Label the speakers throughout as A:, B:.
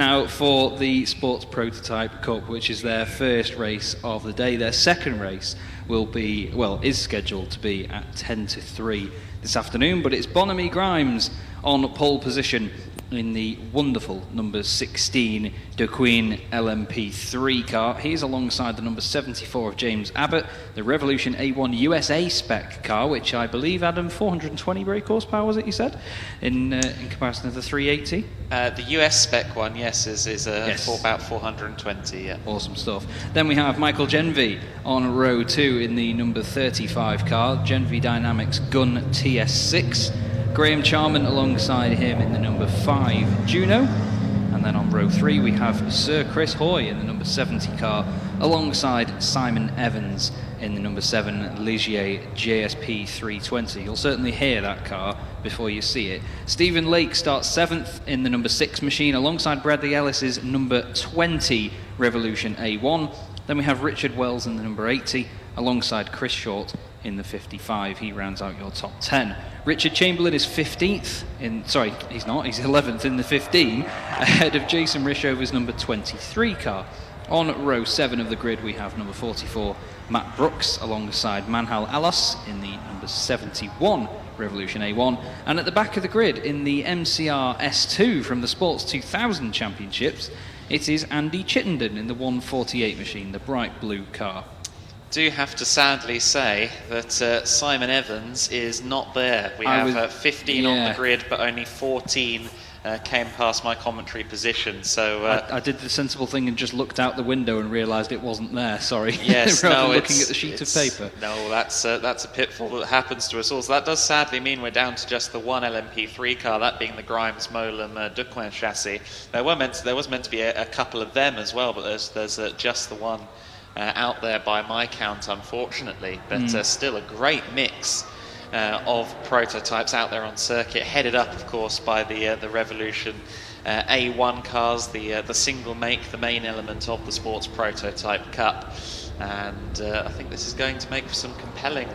A: Now, for the Sports Prototype Cup, which is their first race of the day, their second race will be, well, is scheduled to be at 10 to 3 this afternoon, but it's Bonamy Grimes on pole position in the wonderful number 16 Duqueine LMP3 car. He's alongside the number 74 of James Abbott, the Revolution A1 USA spec car, which I believe, Adam, 420 brake horsepower, was it you said, in comparison to the 380?
B: The US spec one, yes, is
A: yes.
B: For about 420, yeah.
A: Awesome stuff. Then we have Michael Genvy on row 2 in the number 35 car, Genvy Dynamics Gunn TS6. Graham Charman alongside him in the number 5 Juno. And then on row 3 we have Sir Chris Hoy in the number 70 car alongside Simon Evans in the number 7 Ligier JSP 320. You'll certainly hear that car before you see it. Stephen Lake starts 7th in the number 6 machine alongside Bradley Ellis's number 20 Revolution A1. Then we have Richard Wells in the number 80 alongside Chris Short in the 55. He rounds out your top 10. Richard Chamberlain is 15th in, sorry, he's not, he's 11th in the 15, ahead of Jason Rishover's number 23 car. On row 7 of the grid we have number 44 Matt Brooks alongside Manhal Alas in the number 71 Revolution A1, and at the back of the grid in the MCR S2 from the Sports 2000 Championships it is Andy Chittenden in the 148 machine, the bright blue car.
B: Do have to sadly say that Simon Evans is not there. We have 15 on the grid, but only 14 came past my commentary position. So
A: I did the sensible thing and just looked out the window and realised it wasn't there. Sorry.
B: Yes,
A: rather than looking at the sheet of paper.
B: No, that's a pitfall that happens to us all. So that does sadly mean we're down to just the one LMP3 car, that being the Grimes Molam Duqueine chassis. There was meant to be a couple of them as well, but there's just the one. Out there by my count, unfortunately, but still a great mix of prototypes out there on circuit, headed up, of course, by the Revolution A1 cars, the single make, the main element of the Sports Prototype Cup. And I think this is going to make for some compelling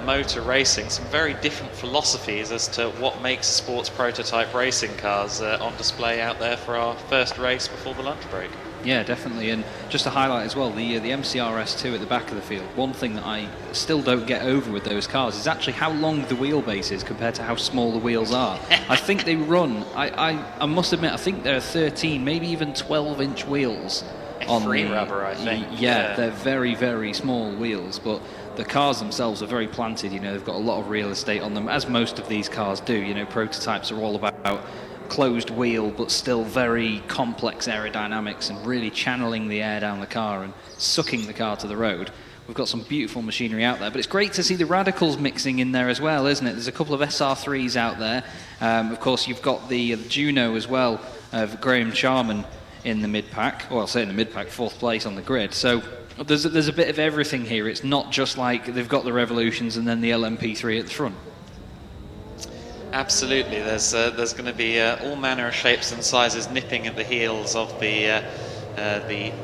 B: motor racing, some very different philosophies as to what makes sports prototype racing cars on display out there for our first race before the lunch break.
A: Yeah, definitely, and just to highlight as well, the MCR S2 at the back of the field, one thing that I still don't get over with those cars is actually how long the wheelbase is compared to how small the wheels are. I think they run, I must admit, I think they're 13, maybe even 12-inch wheels. On
B: free rubber, I think.
A: Yeah, they're very, very small wheels, but the cars themselves are very planted, you know, they've got a lot of real estate on them, as most of these cars do. You know, prototypes are all about closed wheel but still very complex aerodynamics and really channeling the air down the car and sucking the car to the road. We've got some beautiful machinery out there, but it's great to see the Radicals mixing in there as well, isn't it? There's a couple of SR3s out there. Of course, you've got the Juno as well of Graham Charman in the mid-pack. Well, I'll say in the mid-pack, 4th place on the grid. So there's a bit of everything here. It's not just like they've got the Revolutions and then the LMP3 at the front.
B: Absolutely, there's going to be all manner of shapes and sizes nipping at the heels of the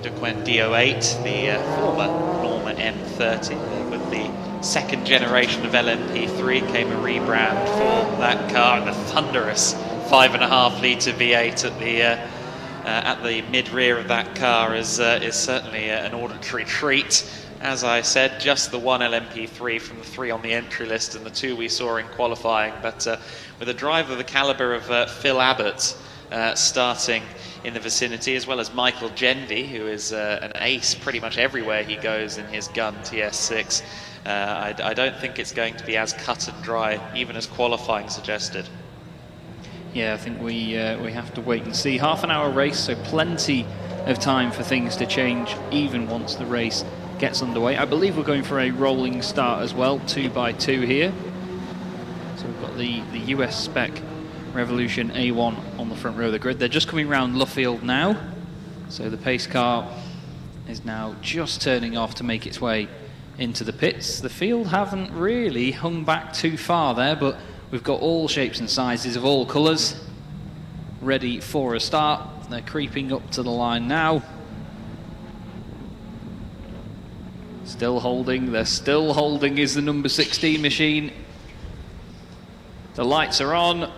B: Duqueine D08, the former Norma M30. With the second generation of LMP3 came a rebrand for that car, and the thunderous 5.5 litre V8 at the mid-rear of that car is certainly an auditory treat. As I said, just the one LMP3 from the 3 on the entry list and the 2 we saw in qualifying, but with a driver of the calibre of Phil Abbott starting in the vicinity, as well as Michael Genvy, who is an ace pretty much everywhere he goes in his Gunn TS6. I don't think it's going to be as cut and dry, even as qualifying suggested.
A: Yeah, I think we have to wait and see. Half an hour race, so plenty of time for things to change, even once the race gets underway. I believe we're going for a rolling start as well, 2x2 here. So we've got the US spec Revolution A1 on the front row of the grid. They're just coming round Luffield now. So the pace car is now just turning off to make its way into the pits. The field haven't really hung back too far there, but we've got all shapes and sizes of all colours ready for a start. They're creeping up to the line now. Still holding, they're still holding is the number 16 machine. The lights are on.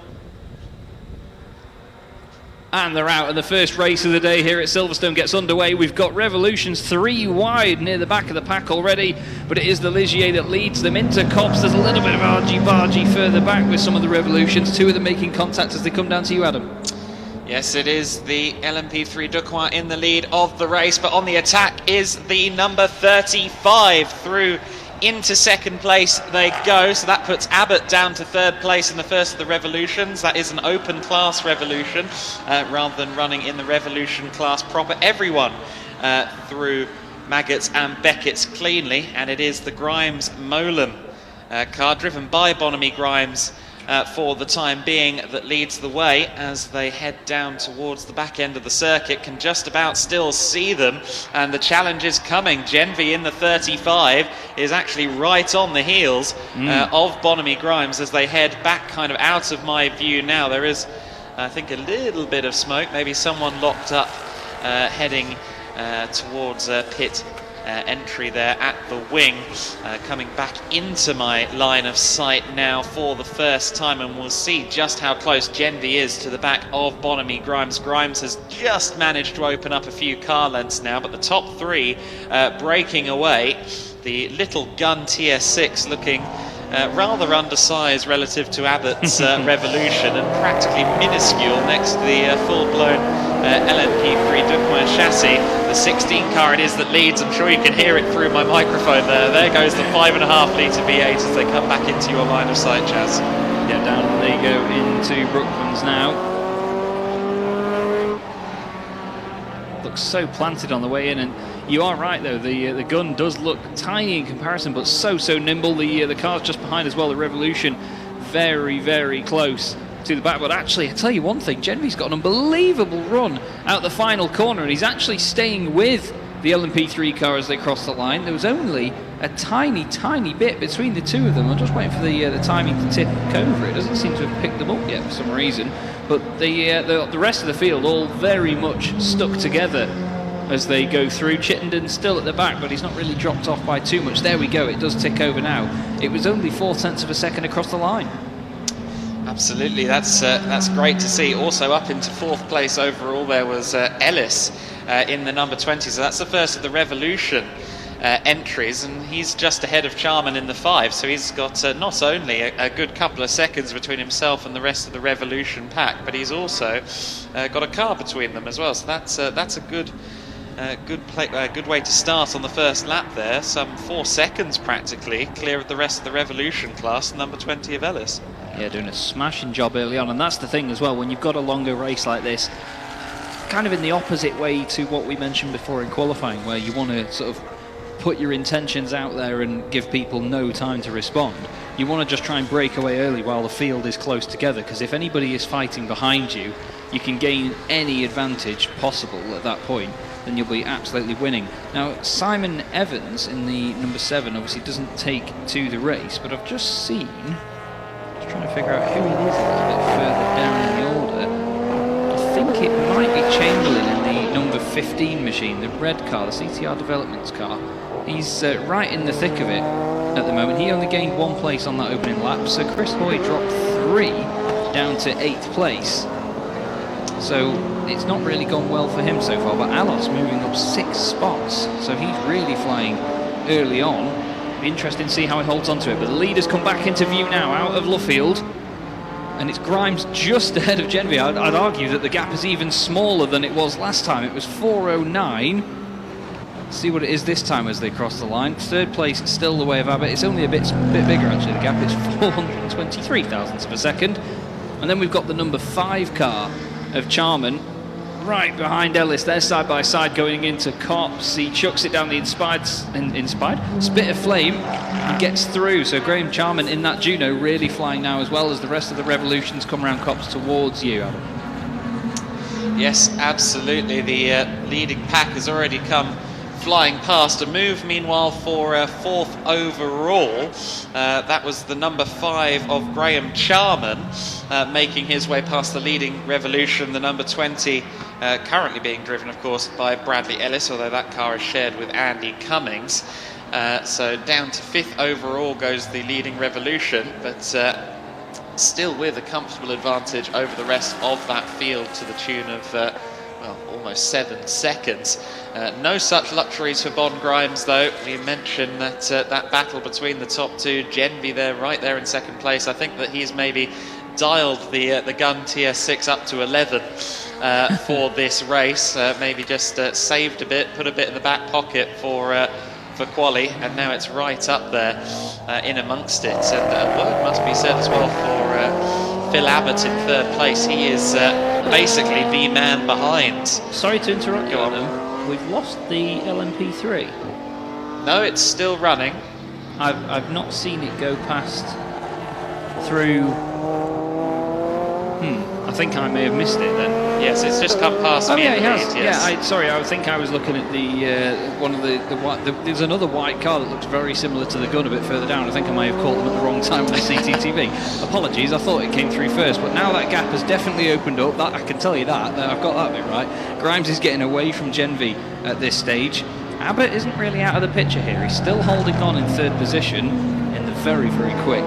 A: And they're out, and the first race of the day here at Silverstone gets underway. We've got Revolutions 3 wide near the back of the pack already, but it is the Ligier that leads them into Copse. There's a little bit of argy-bargy further back with some of the Revolutions, 2 of them making contact as they come down to you, Adam.
B: Yes, it is the LMP3 Duqueine in the lead of the race, but on the attack is the number 35 through into second place they go, so that puts Abbott down to third place in the first of the Revolutions. That is an open class Revolution rather than running in the Revolution class proper. Everyone through Maggots and Beckett's cleanly, and it is the Grimes Molam car driven by Bonamy Grimes for the time being that leads the way as they head down towards the back end of the circuit. Can just about still see them, and the challenge is coming. Genvy in the 35 is actually right on the heels of Bonamy Grimes as they head back kind of out of my view now. There is, I think, a little bit of smoke, maybe someone locked up heading towards pit entry there at the wing, coming back into my line of sight now for the first time, and we'll see just how close Genvy is to the back of Bonamy Grimes. Grimes has just managed to open up a few car lengths now, but the top 3 breaking away. The little Gunn TS6 looking rather undersized relative to Abbott's Revolution, and practically minuscule next to the full-blown LMP3 Duqueine chassis. The 16 car it is that leads. I'm sure you can hear it through my microphone there. There goes the 5.5 litre V8 as they come back into your line of sight, Chaz.
A: Yeah, down they go into Brooklands now. Looks so planted on the way in, and you are right though, the Gunn does look tiny in comparison, but so nimble. The car's just behind as well, the Revolution, very close to the back. But actually, I tell you one thing, Genvy's got an unbelievable run out the final corner, and he's actually staying with the LMP3 car as they cross the line. There was only a tiny bit between the two of them. I'm just waiting for the timing to tip over. It doesn't seem to have picked them up yet for some reason, but the rest of the field all very much stuck together as they go through. Chittenden's still at the back, but he's not really dropped off by too much. There we go, it does tick over now. It was only 0.4 of a second across the line.
B: Absolutely, that's great to see. Also up into 4th place overall there was Ellis in the number 20, so that's the first of the Revolution entries, and he's just ahead of Charman in the 5, so he's got not only a good couple of seconds between himself and the rest of the Revolution pack, but he's also got a car between them as well, so that's a good way to start on the first lap there. Some 4 seconds practically clear of the rest of the Revolution class, number 20 of Ellis.
A: Yeah, doing a smashing job early on, and that's the thing as well, when you've got a longer race like this, kind of in the opposite way to what we mentioned before in qualifying, where you want to sort of put your intentions out there and give people no time to respond. You want to just try and break away early while the field is close together, because if anybody is fighting behind you, you can gain any advantage possible at that point, then you'll be absolutely winning. Now, Simon Evans in the number 7 obviously doesn't take to the race, but I've just seen, just trying to figure out who it is a little bit further down in the order. I think it might be Chamberlain in the number 15 machine, the red car, the CTR Developments car. He's right in the thick of it at the moment. He only gained 1 place on that opening lap, so Chris Hoy dropped 3 down to 8th place. So it's not really gone well for him so far, but Alos moving up 6 spots, so he's really flying early on. Be interesting to see how he holds on to it, but the leaders come back into view now out of Luffield, and it's Grimes just ahead of Genvy. I'd argue that the gap is even smaller than it was last time. It was 4:09. See what it is this time as they cross the line. 3rd place still the way of Abbott. It's only a bit bigger actually, the gap. It's 423 thousandths of a second. And then we've got the number 5 car of Charman right behind Ellis. They're side by side going into Copse. He chucks it down the inspired spit of flame and gets through. So Graham Charman in that Juno really flying now, as well as the rest of the Revolutions come around Copse towards you, Adam.
B: Yes, absolutely. The leading pack has already come flying past. A move meanwhile for 4th overall. That was the number 5 of Graham Charman making his way past the leading Revolution, the number 20 currently being driven of course by Bradley Ellis, although that car is shared with Andy Cummings. So down to 5th overall goes the leading Revolution, but still with a comfortable advantage over the rest of that field to the tune of well, almost 7 seconds. No such luxuries for Bon Grimes, though. We mentioned that that battle between the top two, Genvi there, right there in second place. I think that he's maybe dialed the Gunn TS6 up to 11 for this race. Maybe just saved a bit, put a bit in the back pocket for quali, and now it's right up there in amongst it. And a word must be said as well for Phil Abbott in third place. He is basically the man behind.
A: Sorry to interrupt you, Adam. We've lost the LMP3.
B: No, it's still running.
A: I've not seen it go past through. I think I may have missed it then.
B: Yes, it's just come past me.
A: Yeah, it has.
B: Lead, yes.
A: Yeah, sorry, I think I was looking at the one of the white. There's another white car that looks very similar to the Gunn a bit further down. I think I may have caught them at the wrong time on the CCTV. Apologies, I thought it came through first, but now that gap has definitely opened up. That I can tell you that. I've got that bit right. Grimes is getting away from Genvi at this stage. Abbott isn't really out of the picture here. He's still holding on in third position in the very, very quick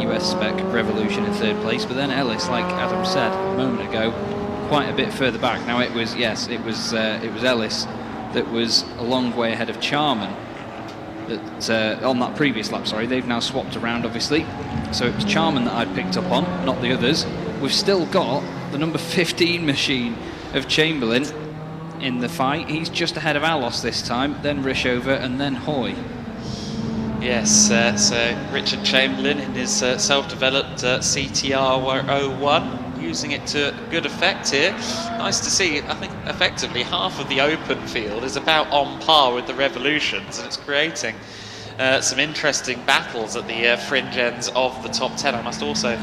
A: US spec Revolution in third place, but then Ellis, like Adam said a moment ago, quite a bit further back. Now it was Ellis that was a long way ahead of Charman that on that previous lap. Sorry, they've now swapped around obviously, so it was Charman that I'd picked up on, not the others. We've still got the number 15 machine of Chamberlain in the fight. He's just ahead of Alos this time, then Rishover, and then Hoy.
B: Yes, so Richard Chamberlain in his self-developed CTR 01, using it to good effect here. Nice to see. I think effectively half of the open field is about on par with the Revolutions, and it's creating some interesting battles at the fringe ends of the top 10. I must also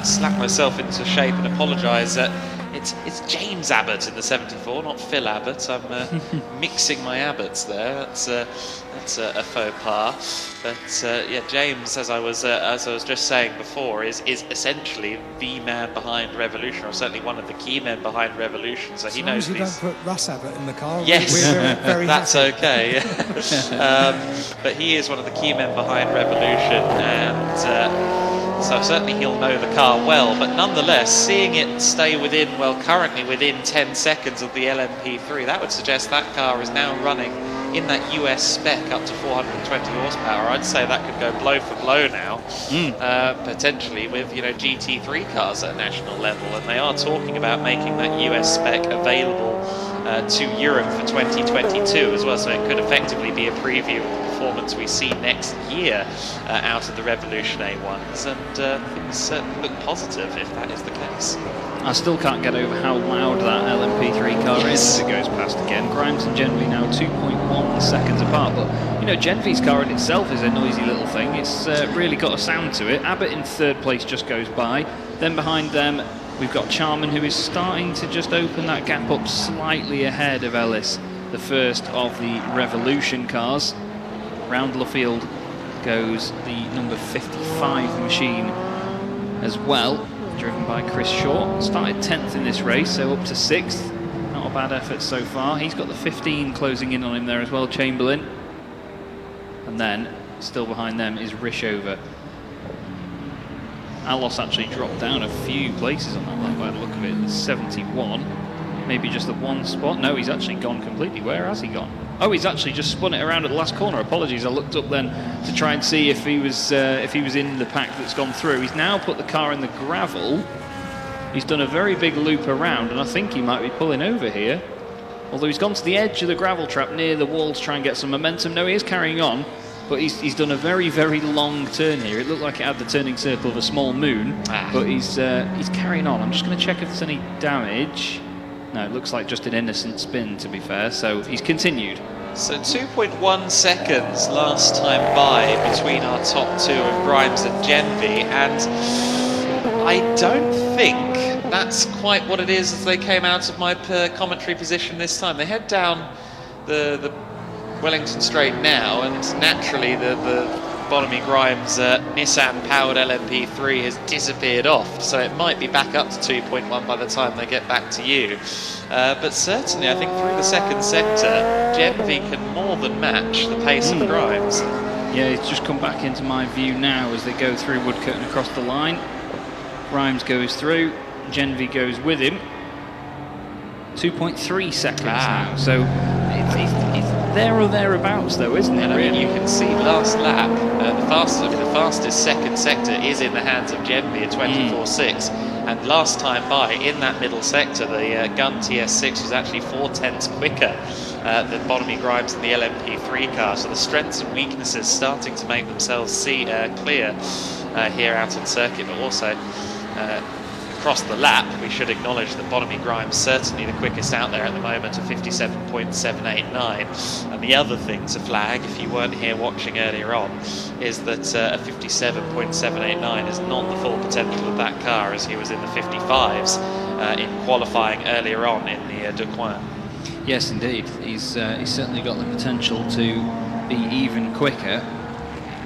B: slap myself into shape and apologise. It's James Abbott in the 74, not Phil Abbott. I'm mixing my Abbotts there. That's a faux pas. But yeah, James, as I was just saying before, is essentially the man behind Revolution, or certainly one of the key men behind Revolution. So he knows.
C: As long as you don't put Russ Abbott in the car.
B: Yes,
C: we're very
B: that's
C: happy.
B: Okay. But he is one of the key men behind Revolution, and. So certainly he'll know the car well, but nonetheless, seeing it stay within, well, currently within 10 seconds of the LMP3, that would suggest that car is now running in that US spec up to 420 horsepower. I'd say that could go blow for blow now, potentially with GT3 cars at a national level, and they are talking about making that US spec available to Europe for 2022 as well, so it could effectively be a preview of the performance we see next year out of the Revolution A1s, and things certainly look positive if that is the case.
A: I still can't get over how loud that LMP3 car is as it goes past again. Grimes and Genvi now 2.1 seconds apart, but Genvi's car in itself is a noisy little thing. It's really got a sound to it. Abbott in third place just goes by. Then behind them we've got Charman, who is starting to just open that gap up slightly ahead of Ellis, the first of the Revolution cars. Round Luffield goes the number 55 machine as well, driven by Chris Shaw. Started 10th in this race, so up to 6th. Not a bad effort so far. He's got the 15 closing in on him there as well, Chamberlain. And then, still behind them is Rishover. Alos actually dropped down a few places on that lap by the look of it. It's 71. Maybe just the one spot. No, he's actually gone completely. Where has he gone? Oh, he's actually just spun it around at the last corner. Apologies, I looked up then to try and see if he was in the pack that's gone through. He's now put the car in the gravel. He's done a very big loop around, and I think he might be pulling over here. Although he's gone to the edge of the gravel trap near the wall to try and get some momentum. No, he is carrying on, but he's done a very, very long turn here. It looked like it had the turning circle of a small moon, but he's carrying on. I'm just going to check if there's any damage. No, it looks like just an innocent spin, to be fair, so he's continued.
B: So 2.1 seconds last time by between our top two of Grimes and Genvi, and I don't think that's quite what it is as they came out of my commentary position this time. They head down the Wellington Straight now, and naturally the Bonamy Grimes Nissan-powered LMP3 has disappeared off, so it might be back up to 2.1 by the time they get back to you. But certainly, I think through the second sector, Genvi can more than match the pace of Grimes.
A: Yeah, it's just come back into my view now as they go through Woodcote and across the line. Grimes goes through, Genvi goes with him. 2.3 seconds now, so it's there or thereabouts though, isn't it?
B: And
A: really?
B: I mean, you can see last lap, the fastest second sector is in the hands of Genvi at 24.6. And last time by, in that middle sector, the Gunn TS6 was actually 0.4 quicker than Bonamy Grimes in the LMP3 car. So the strengths and weaknesses starting to make themselves clear here out on circuit, but also across the lap. We should acknowledge that Bonamy Grimes certainly the quickest out there at the moment at 57.789. And the other thing to flag, if you weren't here watching earlier on, is that a 57.789 is not the full potential of that car, as he was in the 55s in qualifying earlier on in the Duqueine.
A: Yes, indeed. He's certainly got the potential to be even quicker.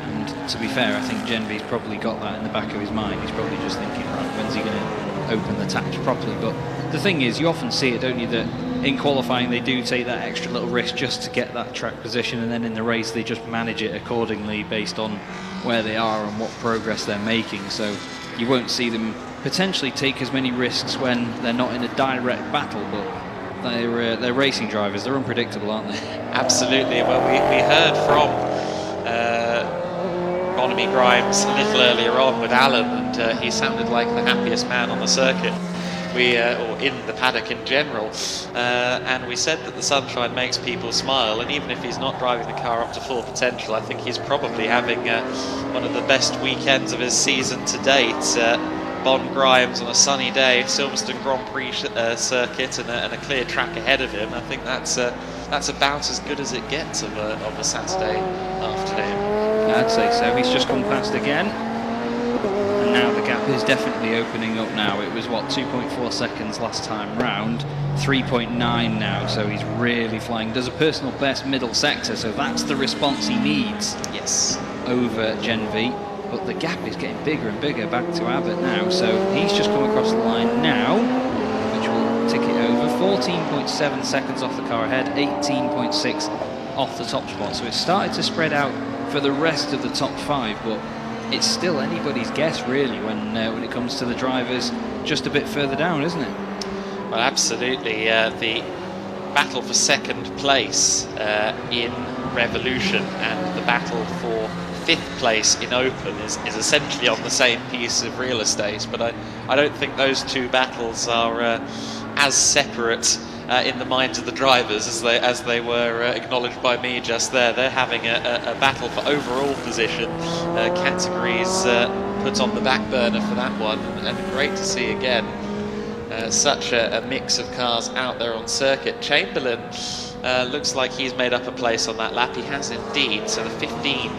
A: And to be fair, I think Genvi's probably got that in the back of his mind. He's probably just thinking, right, when's he going to open the taps properly? But the thing is, you often see it, don't you, that in qualifying they do take that extra little risk just to get that track position, and then in the race they just manage it accordingly based on where they are and what progress they're making. So you won't see them potentially take as many risks when they're not in a direct battle, but they're racing drivers. They're unpredictable, aren't they?
B: Absolutely. Well, we heard from Bonamy Grimes a little earlier on with Alan, and he sounded like the happiest man on the circuit. Or in the paddock in general, and we said that the sunshine makes people smile, and even if he's not driving the car up to full potential, I think he's probably having one of the best weekends of his season to date. Bon Grimes on a sunny day, Silverstone Grand Prix circuit, and a clear track ahead of him. I think that's about as good as it gets of a Saturday afternoon.
A: I'd say so. He's just come past again. And now the gap is definitely opening up now. It was, 2.4 seconds last time round, 3.9 now, so he's really flying. Does a personal best middle sector, so that's the response he needs.
B: Yes.
A: Over Genvi, but the gap is getting bigger and bigger back to Abbott now, so he's just come across the line now, which will tick it over. 14.7 seconds off the car ahead, 18.6 off the top spot, so it's started to spread out for the rest of the top five, but it's still anybody's guess really when it comes to the drivers just a bit further down, isn't it?
B: Well, absolutely. The battle for second place in Revolution and the battle for fifth place in Open is essentially on the same piece of real estate, but I don't think those two battles are as separate in the minds of the drivers as they were acknowledged by me just there. They're having a battle for overall position. Categories put on the back burner for that one, and great to see again such a mix of cars out there on circuit. Chamberlain looks like he's made up a place on that lap. He has indeed. So the 15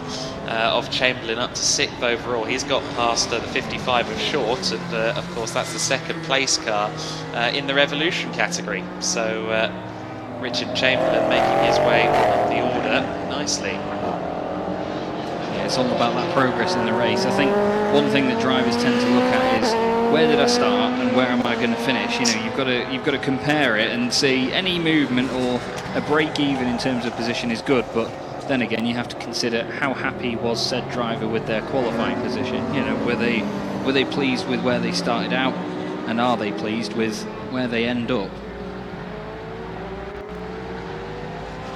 B: of Chamberlain up to 6th overall. He's got past the 55 of Short, and of course that's the second place car in the Revolution category. So Richard Chamberlain making his way up the order nicely.
A: Yeah, it's all about that progress in the race. I think one thing that drivers tend to look at is, where did I start and where am I going to finish? You know, you've got to compare it and see any movement or a break even in terms of position is good, but then again you have to consider how happy was said driver with their qualifying position. You know, were they pleased with where they started out, and are they pleased with where they end up?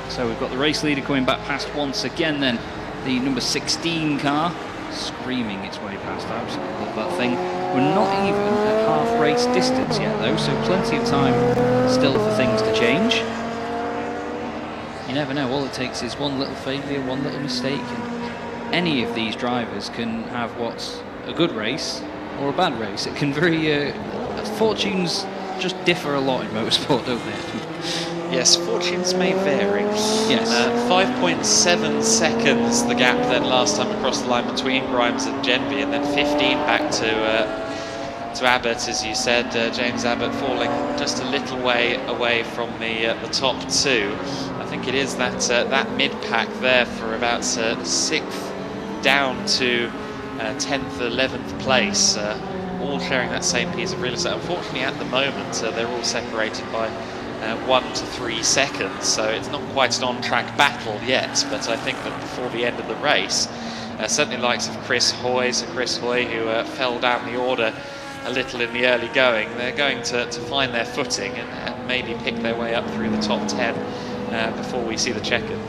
A: So we've got the race leader coming back past once again, then the number 16 car screaming its way past. I absolutely love that thing. We're not even at half race distance yet though, so plenty of time still for things to change. You never know, all it takes is one little failure, one little mistake, and any of these drivers can have what's a good race or a bad race. It can fortunes just differ a lot in motorsport, don't they?
B: Yes, fortunes may vary.
A: Yes.
B: 5.7 seconds the gap then last time across the line between Grimes and Genvi, and then 15 back to Abbott, as you said. James Abbott falling just a little way away from the top two. I think it is that mid-pack there for about 6th down to 10th, 11th place, all sharing that same piece of real estate. Unfortunately, at the moment, they're all separated by 1 to 3 seconds, so it's not quite an on-track battle yet, but I think that before the end of the race, certainly the likes of Chris Hoy, who fell down the order a little in the early going, they're going to find their footing and maybe pick their way up through the top 10 before we see the checkered.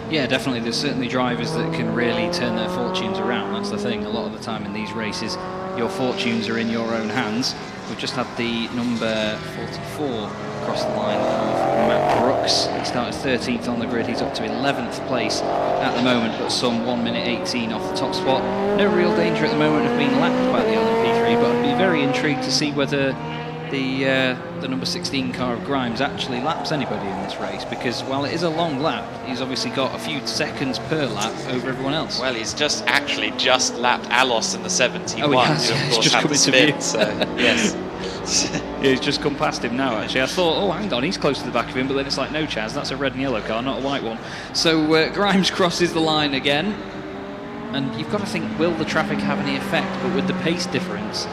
A: Yeah, definitely. There's certainly drivers that can really turn their fortunes around. That's the thing. A lot of the time in these races, your fortunes are in your own hands. We've just had the number 44 across the line of Matt Brooks. He started 13th on the grid. He's up to 11th place at the moment, but some 1 minute 18 off the top spot. No real danger at the moment of being lapped by the LMP3, but I'd be very intrigued to see whether the number 16 car of Grimes actually laps anybody in this race, because while it is a long lap, he's obviously got a few seconds per lap over everyone else.
B: Well, he's just lapped Alos in the 71.
A: Oh, he has.
B: Who, of
A: It's
B: course,
A: just
B: had
A: come
B: the
A: into
B: spin,
A: view.
B: so yes.
A: Yeah, he's just come past him now, actually. I thought, oh, hang on, he's close to the back of him, but then it's like, no, Chaz, that's a red and yellow car, not a white one. So Grimes crosses the line again, and you've got to think, will the traffic have any effect? But with the pace difference,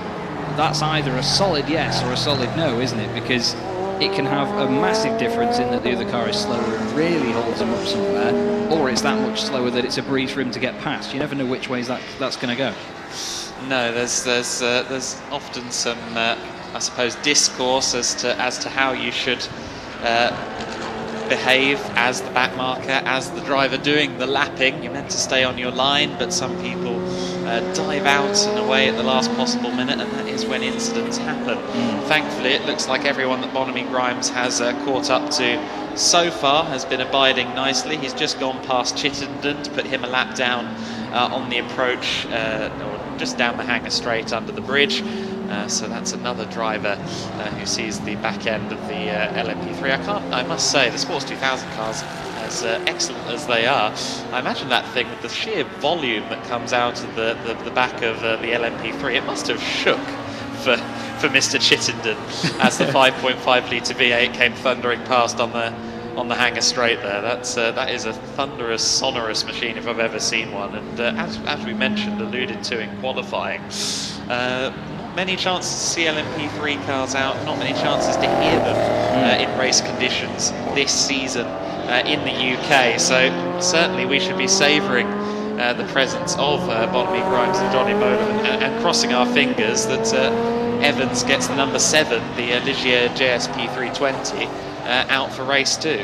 A: that's either a solid yes or a solid no, isn't it? Because it can have a massive difference in that the other car is slower and really holds him up somewhere, or it's that much slower that it's a breeze for him to get past. You never know which way that's going to go.
B: No, there's often some, I suppose, discourse as to how you should behave as the back marker, as the driver doing the lapping. You're meant to stay on your line, but some people dive out and away at the last possible minute, and that is when incidents happen. Thankfully, it looks like everyone that Bonamy Grimes has caught up to so far has been abiding nicely. He's just gone past Chittenden to put him a lap down on the approach, or just down the hanger straight under the bridge. So that's another driver who sees the back end of the LMP3. I must say, the Sports 2000 cars, as excellent as they are, I imagine that thing with the sheer volume that comes out of the back of the LMP3, it must have shook for Mr. Chittenden as the 5.5 litre V8 came thundering past on the hanger straight there. That is a thunderous, sonorous machine if I've ever seen one. And as we mentioned, alluded to in qualifying, many chances to see LMP3 cars out, not many chances to hear them in race conditions this season in the UK. So certainly we should be savouring the presence of Bonamy Grimes and Johnny Molan, and crossing our fingers that Evans gets the number 7, the Ligier JSP 320, out for race 2.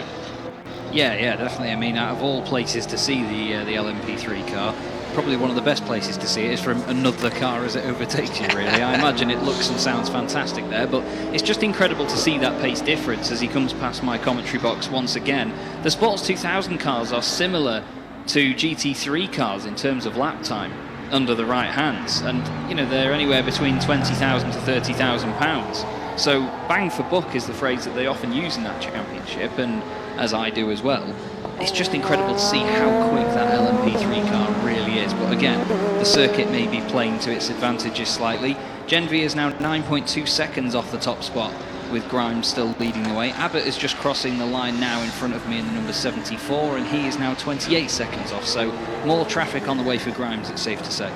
A: Yeah, definitely. I mean, out of all places to see the LMP3 car, probably one of the best places to see it is from another car as it overtakes you, really. I imagine it looks and sounds fantastic there, but it's just incredible to see that pace difference as he comes past my commentary box once again. The Sports 2000 cars are similar to GT3 cars in terms of lap time under the right hands, and you know, they're anywhere between 20,000 to 30,000 pounds. So bang for buck is the phrase that they often use in that championship, and as I do as well. It's just incredible to see how quick that LMP3 car really is. But again, the circuit may be playing to its advantages slightly. Genvi is now 9.2 seconds off the top spot, with Grimes still leading the way. Abbott is just crossing the line now in front of me in the number 74, and he is now 28 seconds off. So more traffic on the way for Grimes, it's safe to say.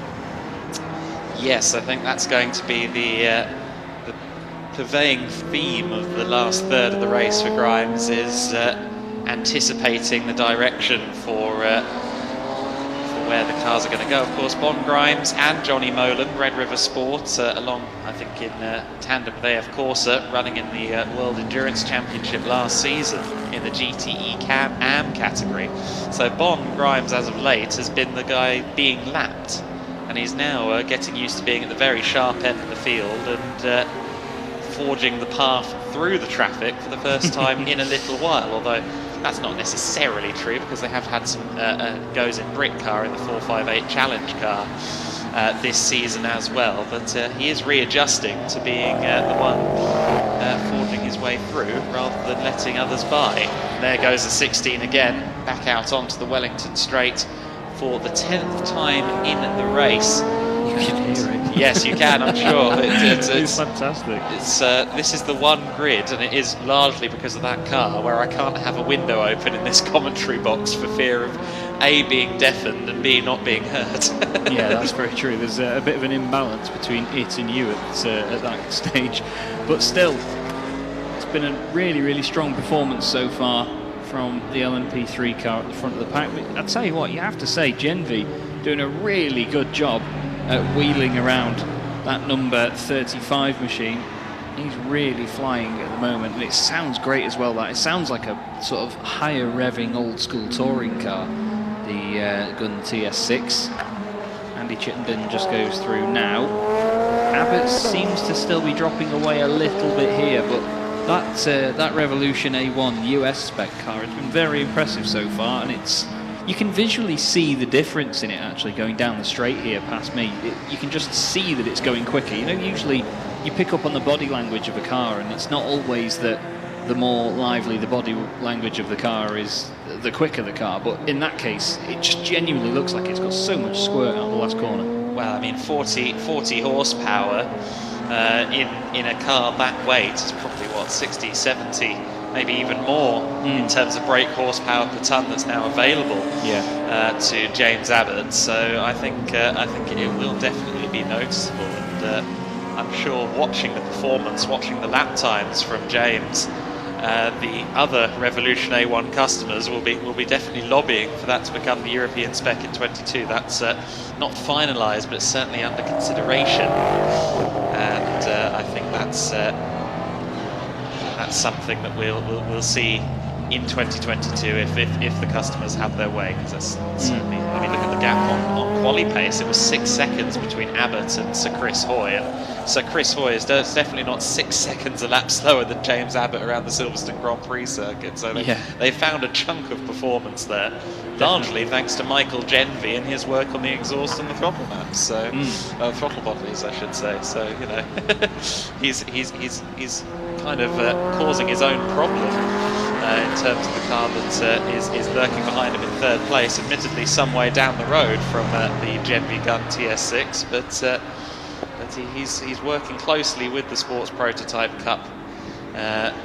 B: Yes, I think that's going to be the purveying theme of the last third of the race for Grimes, is anticipating the direction for where the cars are going to go. Of course, Bon Grimes and Johnny Molan, Red River Sport, along, I think, in tandem with AF Corsa, running in the World Endurance Championship last season in the GTE AM category. So Bon Grimes, as of late, has been the guy being lapped, and he's now getting used to being at the very sharp end of the field and forging the path through the traffic for the first time in a little while, although that's not necessarily true, because they have had some goes in Brick car in the 458 Challenge car this season as well, but he is readjusting to being the one forging his way through rather than letting others by. And there goes the 16 again, back out onto the Wellington Straight for the 10th time in the race.
A: You can hear it.
B: Yes, you can, I'm sure.
A: It's fantastic.
B: This is the one grid, and it is largely because of that car, where I can't have a window open in this commentary box for fear of A, being deafened, and B, not being heard.
A: Yeah, that's very true. There's a bit of an imbalance between it and you at that stage. But still, it's been a really, really strong performance so far from the LMP3 car at the front of the pack. But I'll tell you what, you have to say, Genvi doing a really good job at wheeling around that number 35 machine. He's really flying at the moment, and it sounds great as well. That it sounds like a sort of higher revving old school touring car, the Gunn TS6. Andy Chittenden just goes through now. Abbott seems to still be dropping away a little bit here, but that Revolution A1 US spec car has been very impressive so far, and you can visually see the difference in it actually going down the straight here past me. You can just see that it's going quicker. You know, usually you pick up on the body language of a car, and it's not always that the more lively the body language of the car is, the quicker the car. But in that case, it just genuinely looks like it's got so much squirt out of the last corner.
B: Well, I mean, 40 horsepower in a car that weight is probably, what, 60, 70, maybe even more in terms of brake horsepower per tonne that's now available to James Abbott. So I think it will definitely be noticeable, and I'm sure watching the performance, watching the lap times from James, the other Revolution A1 customers will be definitely lobbying for that to become the European spec in 22. That's not finalised, but it's certainly under consideration, and I think that's something that we'll see in 2022 if the customers have their way. Because that's certainly, I mean, look at the gap on quali pace. It was 6 seconds between Abbott and Sir Chris Hoy, and Sir Chris Hoy is definitely not 6 seconds a lap slower than James Abbott around the Silverstone Grand Prix circuit. So they found a chunk of performance there, largely thanks to Michael Genvy and his work on the exhaust and the throttle maps. So throttle bodies, I should say. So you know, he's kind of causing his own problem in terms of the car that is lurking behind him in third place, admittedly some way down the road from the Genvy Gunn TS6, but he's working closely with the Sports Prototype Cup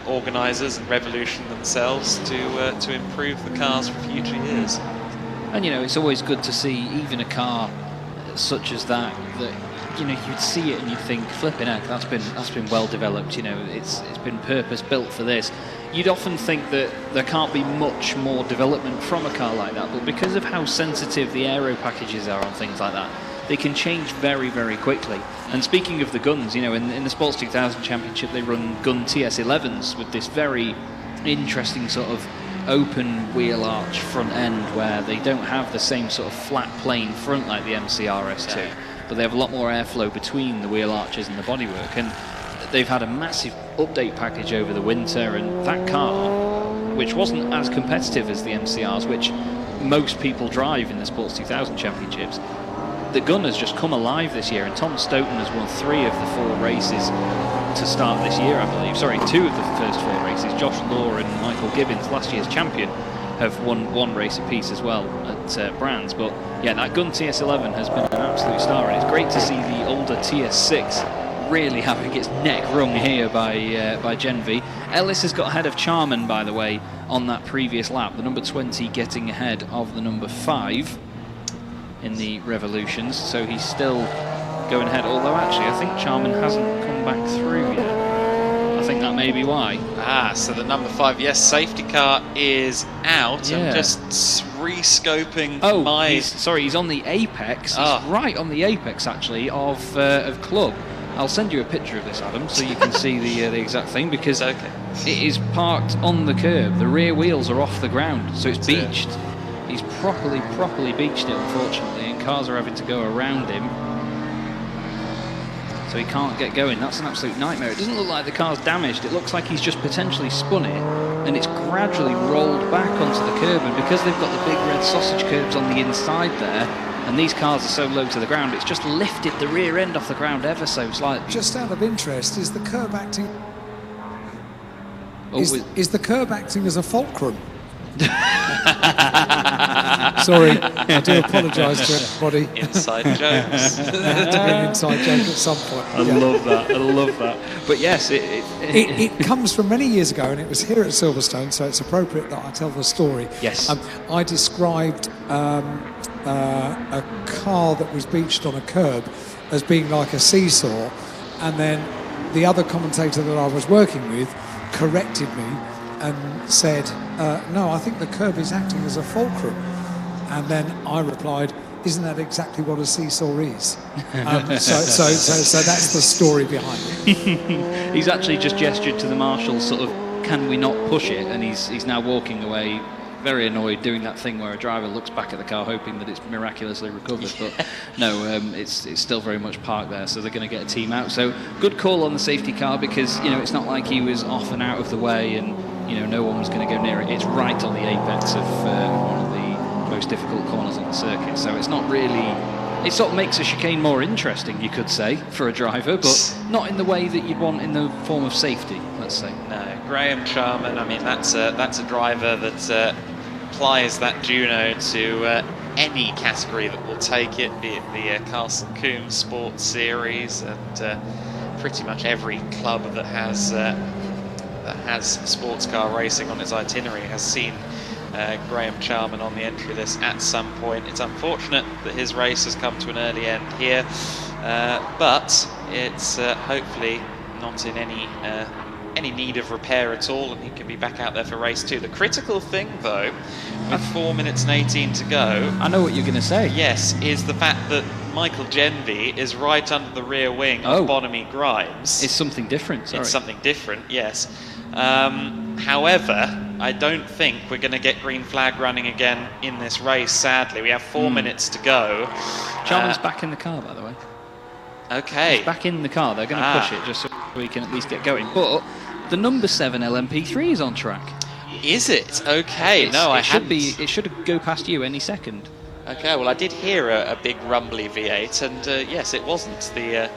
B: organisers and Revolution themselves to improve the cars for future years.
A: And you know, it's always good to see even a car such as that you know, you'd see it and you'd think, flipping heck, that's been well developed. You know, it's been purpose built for this. You'd often think that there can't be much more development from a car like that, but because of how sensitive the aero packages are on things like that, they can change very, very quickly. And speaking of the Gunns, you know, in the Sports 2000 Championship, they run Gunn TS11s with this very interesting sort of open wheel arch front end, where they don't have the same sort of flat plane front like the MCR S2, but they have a lot more airflow between the wheel arches and the bodywork. And they've had a massive update package over the winter, and that car, which wasn't as competitive as the MCRs, which most people drive in the Sports 2000 Championships, the Gunn has just come alive this year, and Tom Stoughton has won 3 of the 4 races to start this year, I believe. Sorry, 2 of the first 4 races. Josh Law and Michael Gibbons, last year's champion, have won 1 race apiece as well at Brands. But yeah, that Gunn TS11 has been an absolute star, and it's great to see the older TS6 really having its neck wrung here by Genvy. Ellis has got ahead of Charman, by the way, on that previous lap. The number 20 getting ahead of the number 5 in the Revolutions, so he's still going ahead, although actually I think Charman hasn't come back through yet. I think that may be why.
B: So the number 5, yes, safety car is out. I'm just re-scoping
A: he's on the apex. He's right on the apex actually of Club. I'll send you a picture of this, Adam, so you can see the exact thing, because it is parked on the curb. The rear wheels are off the ground, so it's beached. He's properly beached it, unfortunately, and cars are having to go around him, so he can't get going. That's an absolute nightmare. It doesn't look like the car's damaged. It looks like he's just potentially spun it, and it's gradually rolled back onto the curb, and because they've got the big red sausage curbs on the inside there, and these cars are so low to the ground, it's just lifted the rear end off the ground ever so slightly.
C: Just out of interest, is the curb acting... is the curb acting as a fulcrum? Sorry, I do apologise to everybody.
B: Inside jokes.
C: Had to be an inside joke at some point.
A: I love that. But yes,
C: it comes from many years ago, and it was here at Silverstone, so it's appropriate that I tell the story.
A: Yes.
C: I described a car that was beached on a curb as being like a seesaw, and then the other commentator that I was working with corrected me and said, no, I think the curb is acting as a fulcrum. And then I replied, isn't that exactly what a seesaw is? So that's the story behind it.
A: He's actually just gestured to the marshal, sort of, can we not push it? And he's now walking away, very annoyed, doing that thing where a driver looks back at the car hoping that it's miraculously recovered, but no, it's still very much parked there, so they're going to get a team out. So good call on the safety car, because it's not like he was off and out of the way and no one was going to go near it. It's right on the apex of one of the most difficult corners on the circuit, so it's not really, it sort of makes a chicane more interesting, you could say, for a driver, but not in the way that you'd want in the form of safety, let's say.
B: No, Graham Charman, I mean, that's a driver that applies that Juno to any category that will take it, be it the Carlson Coombs Sports Series, and pretty much every club that has sports car racing on its itinerary has seen Graham Charman on the entry list at some point. It's unfortunate that his race has come to an early end here, but it's hopefully not in any need of repair at all, and he can be back out there for race 2. The critical thing, though, with 4 minutes and 18 to go,
A: I know what you're going to say.
B: Yes, is the fact that Michael Genvy is right under the rear wing of Bonamy Grimes.
A: It's something different, sorry.
B: It's something different, yes. However, I don't think we're going to get green flag running again in this race, sadly. We have 4 minutes to go.
A: Charman's back in the car, by the way.
B: Okay.
A: He's back in the car. They're going to push it just so we can at least get going. But the number 7 LMP3 is on track.
B: Is it? Okay.
A: It should go past you any second.
B: Okay, well, I did hear a big rumbly V8, and yes, it wasn't the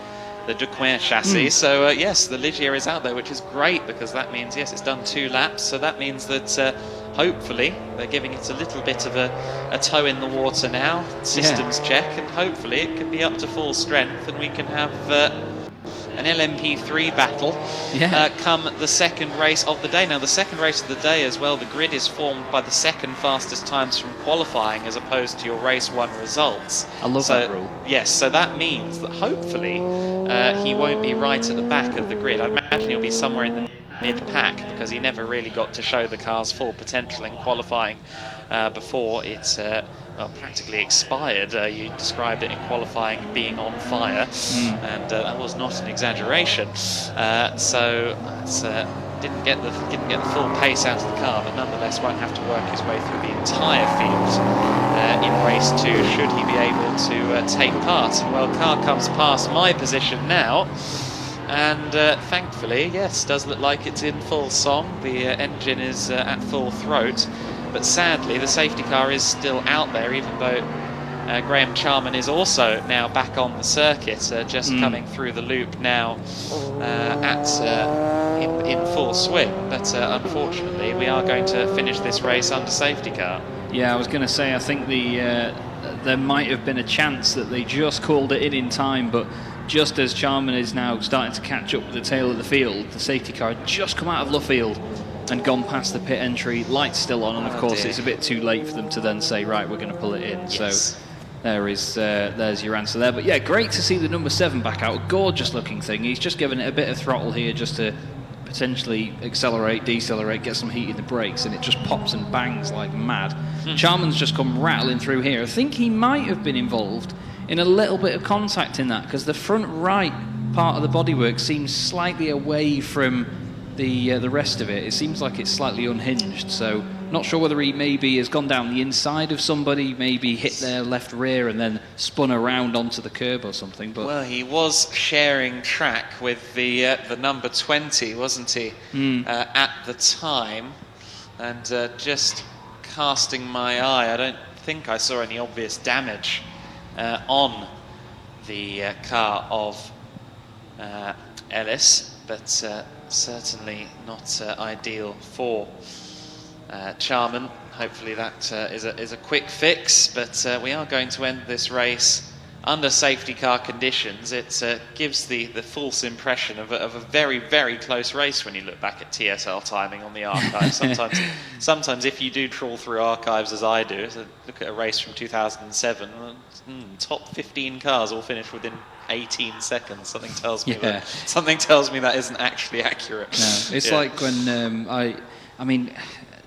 B: Duqueine chassis. So yes, the Ligier is out there, which is great, because that means, yes, it's done 2 laps. So that means that hopefully they're giving it a little bit of a toe in the water now, systems check, and hopefully it can be up to full strength, and we can have an LMP3 battle come the second race of the day. Now, the second race of the day as well, the grid is formed by the second fastest times from qualifying as opposed to your race 1 results.
A: I love that rule.
B: Yes, so that means that hopefully he won't be right at the back of the grid. I imagine he'll be somewhere in the mid-pack, because he never really got to show the car's full potential in qualifying before it's practically expired. You described it in qualifying being on fire, and that was not an exaggeration. So didn't get the full pace out of the car, but nonetheless won't have to work his way through the entire field in race 2 should he be able to take part. Well, car comes past my position now, and thankfully, yes, does look like it's in full song. The engine is at full throat, but sadly the safety car is still out there, even though Graham Charman is also now back on the circuit, just coming through the loop now in full swing. But unfortunately, we are going to finish this race under safety car.
A: Yeah, I was going to say, I think there might have been a chance that they just called it in time, but just as Charman is now starting to catch up with the tail of the field, the safety car had just come out of Luffield and gone past the pit entry, lights still on, and of course it's a bit too late for them to then say, right, we're going to pull it in. Yes. So there's your answer there. But yeah, great to see the number 7 back out. Gorgeous looking thing. He's just given it a bit of throttle here just to potentially accelerate, decelerate, get some heat in the brakes, and it just pops and bangs like mad. Charman's just come rattling through here. I think he might have been involved in a little bit of contact in that, because the front right part of the bodywork seems slightly away from the rest of it. It seems like it's slightly unhinged, so not sure whether he maybe has gone down the inside of somebody, maybe hit their left rear and then spun around onto the curb or something. But
B: well, he was sharing track with the number 20, wasn't he, at the time, and just casting my eye, I don't think I saw any obvious damage on the car of Ellis, but certainly not ideal for Charman. Hopefully that is a quick fix, but we are going to end this race under safety car conditions. It gives the false impression of a very, very close race when you look back at TSL timing on the archive. Sometimes if you do trawl through archives as I do, so look at a race from 2007, top 15 cars all finished within 18 seconds. Something tells me that isn't actually accurate.
A: No, it's like when I mean,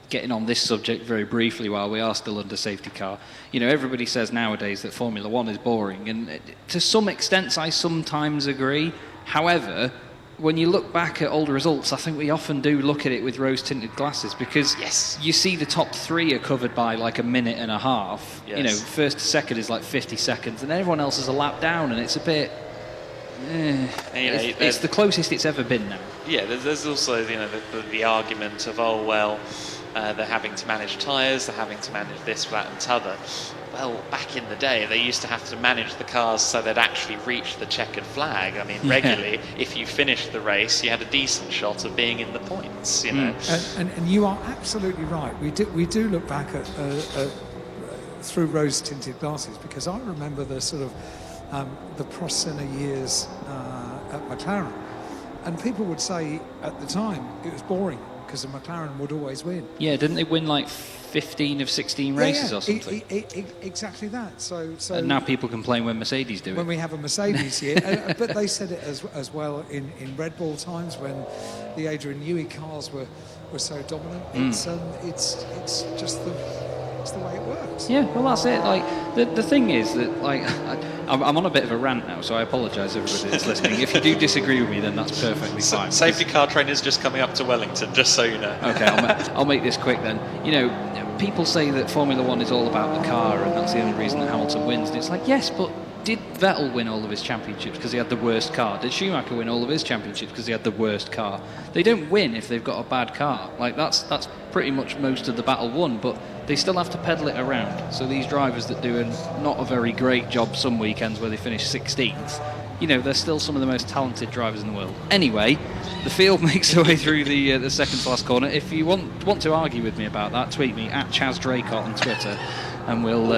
A: getting on this subject very briefly while we are still under safety car, you know, everybody says nowadays that Formula One is boring, and to some extent I sometimes agree. However, when you look back at older results, I think we often do look at it with rose-tinted glasses, because you see the top three are covered by like a minute and a half.
B: Yes.
A: You know, first to second is like 50 seconds, and everyone else is a lap down, and it's a bit... it's the closest it's ever been now.
B: Yeah, there's also, you know, the argument of, oh, well, they're having to manage tyres, they're having to manage this, that and t'other. Well, back in the day, they used to have to manage the cars so they'd actually reach the checkered flag. I mean, regularly, if you finished the race, you had a decent shot of being in the points, you know.
C: And you are absolutely right. We do look back at through rose-tinted glasses, because I remember the sort of the Prosenna years at McLaren, and people would say at the time it was boring because the McLaren would always win.
A: Yeah, didn't they win like 15 of 16 races or something?
C: Exactly that. So
A: and now people complain when Mercedes do it.
C: When we have a Mercedes here, but they said it as well in Red Bull times when the Adrian Newey cars were so dominant. It's just the way it works.
A: Yeah, well, that's it. Like the thing is that, like, I'm on a bit of a rant now, so I apologise everybody that's listening. If you do disagree with me, then that's perfectly fine.
B: Safety car trainers just coming up to Wellington, just so you know.
A: Okay, I'll make this quick then. You know, people say that Formula One is all about the car, and that's the only reason that Hamilton wins. And it's like, yes, but did Vettel win all of his championships because he had the worst car? Did Schumacher win all of his championships because he had the worst car? They don't win if they've got a bad car. Like, that's pretty much most of the battle won, but they still have to pedal it around. So these drivers that do not a very great job some weekends where they finish 16th, you know, they're still some of the most talented drivers in the world. Anyway, the field makes their way through the second to last corner. If you want to argue with me about that, tweet me at Chaz Draycott on Twitter, and we'll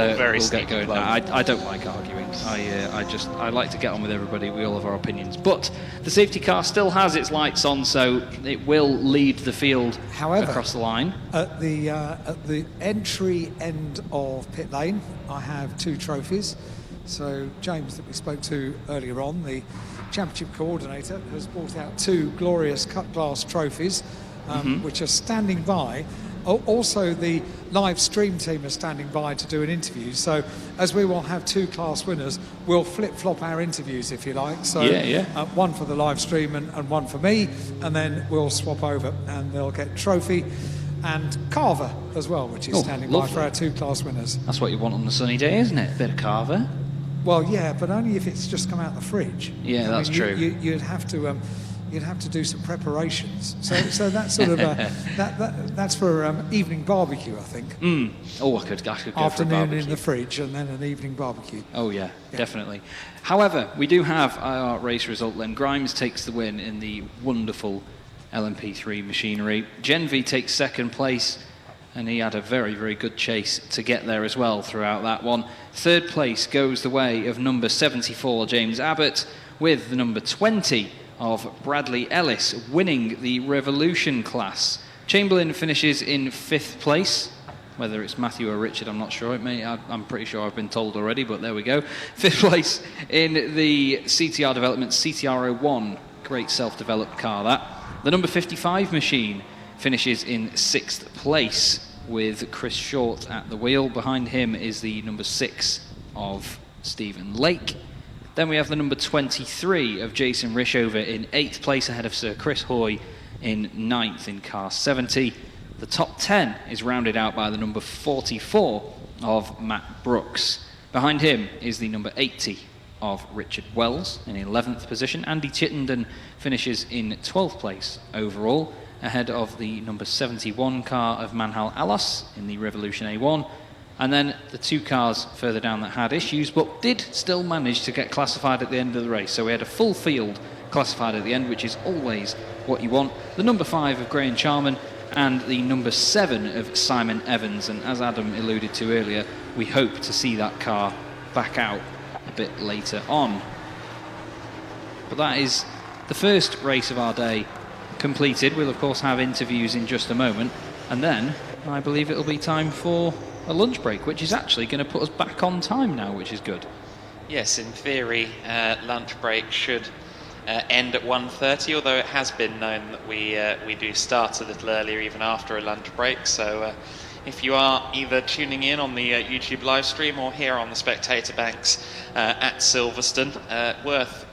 A: get going. I don't like arguing. I like to get on with everybody. We all have our opinions. But the safety car still has its lights on, so it will lead the field across the line. At
C: the entry end of pit lane, I have two trophies. So James, that we spoke to earlier on, the championship coordinator, has brought out two glorious cut glass trophies, which are standing by. Also, the live stream team are standing by to do an interview. So, as we will have two class winners, we'll flip-flop our interviews, if you like. So, one for the live stream and one for me, and then we'll swap over, and they'll get trophy and Carver as well, which is standing by for our two class winners.
A: That's what you want on a sunny day, isn't it? A bit of Carver.
C: Well, yeah, but only if it's just come out the fridge.
A: Yeah, that's true.
C: You'd have to do some preparations. So that's sort of that's for evening barbecue, I think.
A: Oh, I could go for
C: afternoon in the fridge and then an evening barbecue.
A: Oh yeah, definitely. However, we do have our race result then. Grimes takes the win in the wonderful LMP3 machinery. Genvy takes second place, and he had a very, very good chase to get there as well throughout that one. Third place goes the way of number 74, James Abbott, with the number 20 of Bradley Ellis winning the Revolution class. Chamberlain finishes in fifth place. Whether it's Matthew or Richard, I'm not sure. I'm pretty sure I've been told already, but there we go. Fifth place in the CTR development, CTR01. Great self-developed car, that. The number 55 machine finishes in sixth place with Chris Short at the wheel. Behind him is the number 6 of Stephen Lake. Then we have the number 23 of Jason Rishover in 8th place ahead of Sir Chris Hoy in 9th in car 70. The top 10 is rounded out by the number 44 of Matt Brooks. Behind him is the number 80 of Richard Wells in 11th position. Andy Chittenden finishes in 12th place overall, ahead of the number 71 car of Manhal Alas in the Revolution A1. And then the two cars further down that had issues, but did still manage to get classified at the end of the race. So we had a full field classified at the end, which is always what you want. The number 5 of Graham Charman and the number 7 of Simon Evans. And as Adam alluded to earlier, we hope to see that car back out a bit later on. But that is the first race of our day completed. We'll of course have interviews in just a moment, and then I believe it'll be time for a lunch break, which is actually going to put us back on time now, which is good.
B: Yes, in theory, lunch break should end at 1:30, although it has been known that we do start a little earlier, even after a lunch break. So if you are either tuning in on the YouTube live stream or here on the spectator banks at Silverstone, worth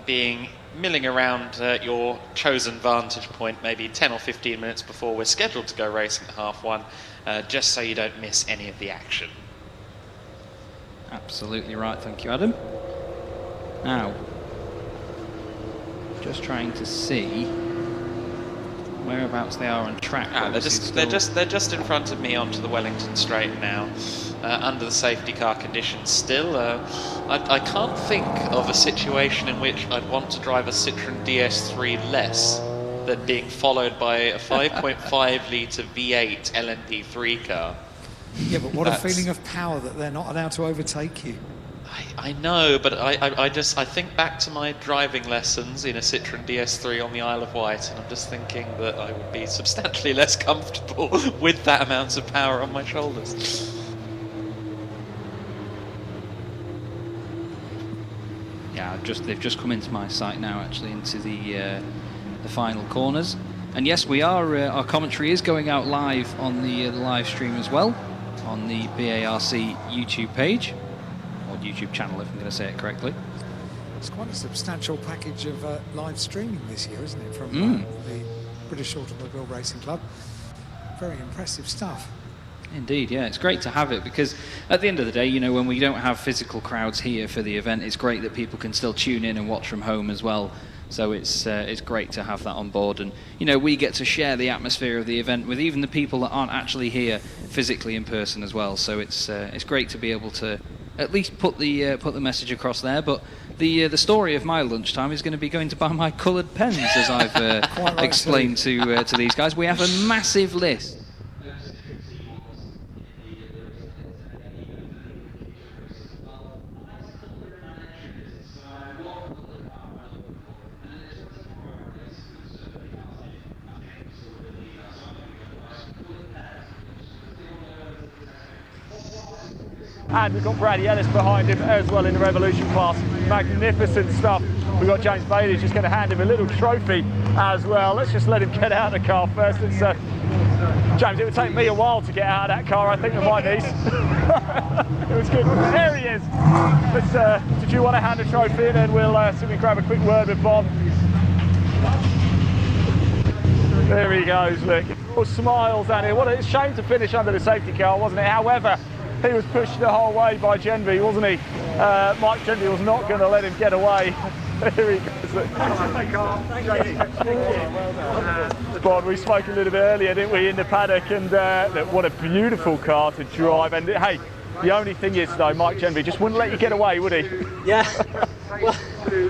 B: milling around your chosen vantage point maybe 10 or 15 minutes before we're scheduled to go racing at 1:30, just so you don't miss any of the action.
A: Absolutely right, thank you, Adam. Now, just trying to see whereabouts they are on track.
B: They're just in front of me onto the Wellington Straight now, under the safety car conditions still. I can't think of a situation in which I'd want to drive a Citroën DS3 less than being followed by a 5.5 litre V8 LMP3 car.
C: Yeah, but what a feeling of power that they're not allowed to overtake you.
B: I know, but I think back to my driving lessons in a Citroën DS3 on the Isle of Wight, and I'm just thinking that I would be substantially less comfortable with that amount of power on my shoulders.
A: Yeah, they've just come into my site now, actually, into the final corners. And yes, we are. Our commentary is going out live on the live stream as well, on the BARC YouTube page, or YouTube channel, if I'm going to say it correctly.
C: It's quite a substantial package of live streaming this year, isn't it, from the British Automobile Racing Club. Very impressive stuff.
A: Indeed, yeah, it's great to have it, because at the end of the day, you know, when we don't have physical crowds here for the event, it's great that people can still tune in and watch from home as well. So it's great to have that on board, and you know, we get to share the atmosphere of the event with even the people that aren't actually here physically in person as well. So it's great to be able to at least put the message across there. But the story of my lunchtime is going to be going to buy my coloured pens, as I've explained to these guys. We have a massive list.
D: And we've got Brady Ellis behind him as well in the Revolution class. Magnificent stuff. We've got James Bailey just going to hand him a little trophy as well. Let's just let him get out of the car first. James, it would take me a while to get out of that car, I think, with my knees. It was good. There he is. Did you want to hand a trophy in, and we'll see if we can grab a quick word with Bob. There he goes, look. All smiles down here. What a shame to finish under the safety car, wasn't it? However, he was pushed the whole way by Genvy, wasn't he? Mike Genvy was not going to let him get away. Here he goes. Bob, we spoke a little bit earlier, didn't we, in the paddock, and look, what a beautiful car to drive. And hey, the only thing is, though, Mike Genvy just wouldn't let you get away, would he?
E: Yeah. Well,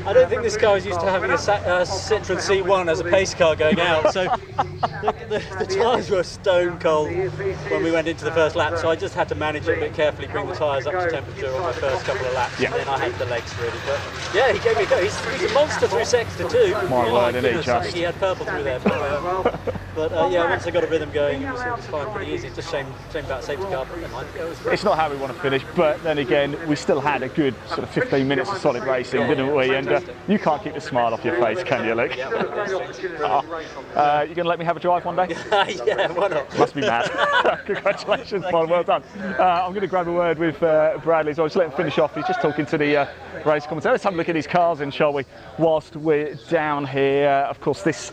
E: I don't think this car is used to having a Citroën C1 as a pace car going out, so the tyres were stone cold when we went into the first lap, so I just had to manage it a bit carefully, bring the tyres up to temperature on my first couple of laps, and then I had the legs ready. But yeah, he gave me a go. He's a monster through sector too.
D: My word, isn't he, just?
E: I think he had purple through there. But yeah, once I got a rhythm going, it was fine, pretty easy. It's just shame about safety car, but never mind.
D: It's not how we want to finish, but then again, we still had a good sort of 15 minutes of solid racing, didn't we? And you can't keep the smile off your face, can you, Luke?
E: Yeah,
D: you going to let me have a drive one day?
E: Yeah, why not?
D: Must be mad. Congratulations, Paul. Well done. I'm going to grab a word with Bradley, so I'll just let him finish off. He's just talking to the race commentator. Let's have a look at his cars in, shall we, whilst we're down here. Of course, this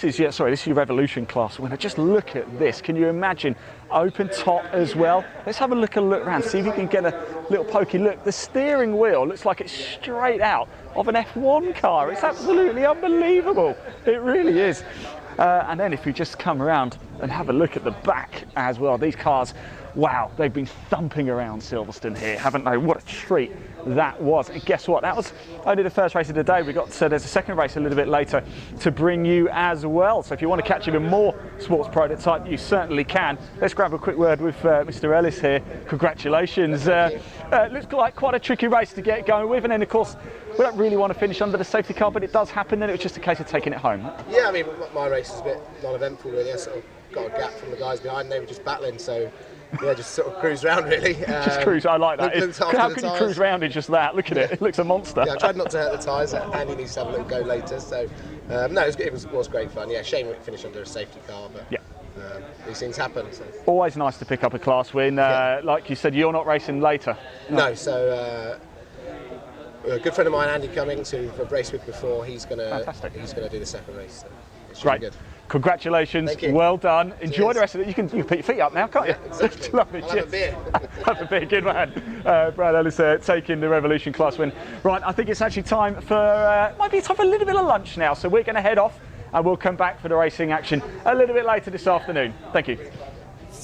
D: is your Revolution class. When I just look at this, can you imagine open top as well? Let's have a look around, see if you can get a little pokey look. The steering wheel looks like it's straight out of an F1 car. It's absolutely unbelievable. It really is. And then if you just come around and have a look at the back as well, these cars, wow, they've been thumping around Silverstone here, haven't they? What a treat that was. And guess what? That was only the first race of the day. We got there's a second race a little bit later to bring you as well. So if you want to catch even more sports prototype, you certainly can. Let's grab a quick word with Mr. Ellis here. Congratulations. Looks like quite a tricky race to get going with. And then, of course, we don't really want to finish under the safety car, but it does happen. Then it was just a case of taking it home.
F: Yeah, I mean, my race is a bit non-eventful, really. I sort of got a gap from the guys behind. They were just battling, so Yeah, just sort of cruise around really.
D: Just cruise, I like that. How can you cruise around in just that? Look at it, it looks a monster.
F: Yeah, I tried not to hurt the tyres. Andy needs to have a little go later. So, no, it was great fun. Yeah, shame it finished under a safety car, but
D: yeah.
F: These things happen. So.
D: Always nice to pick up a class win. Like you said, you're not racing later.
F: No, so a good friend of mine, Andy Cummings, who I've raced with before, he's gonna do the second race. So it should be good.
D: Congratulations,
F: Thank you.
D: Well done. Enjoy
F: Cheers.
D: the rest of it. You can put your feet up now, can't you?
F: Yeah, exactly.
D: Lovely.
F: I'll have a beer.
D: Have a beer, good man. Brad Ellis taking the Revolution class win. Right, I think it's actually time for, might be time for a little bit of lunch now. So we're going to head off and we'll come back for the racing action a little bit later this afternoon. Thank you.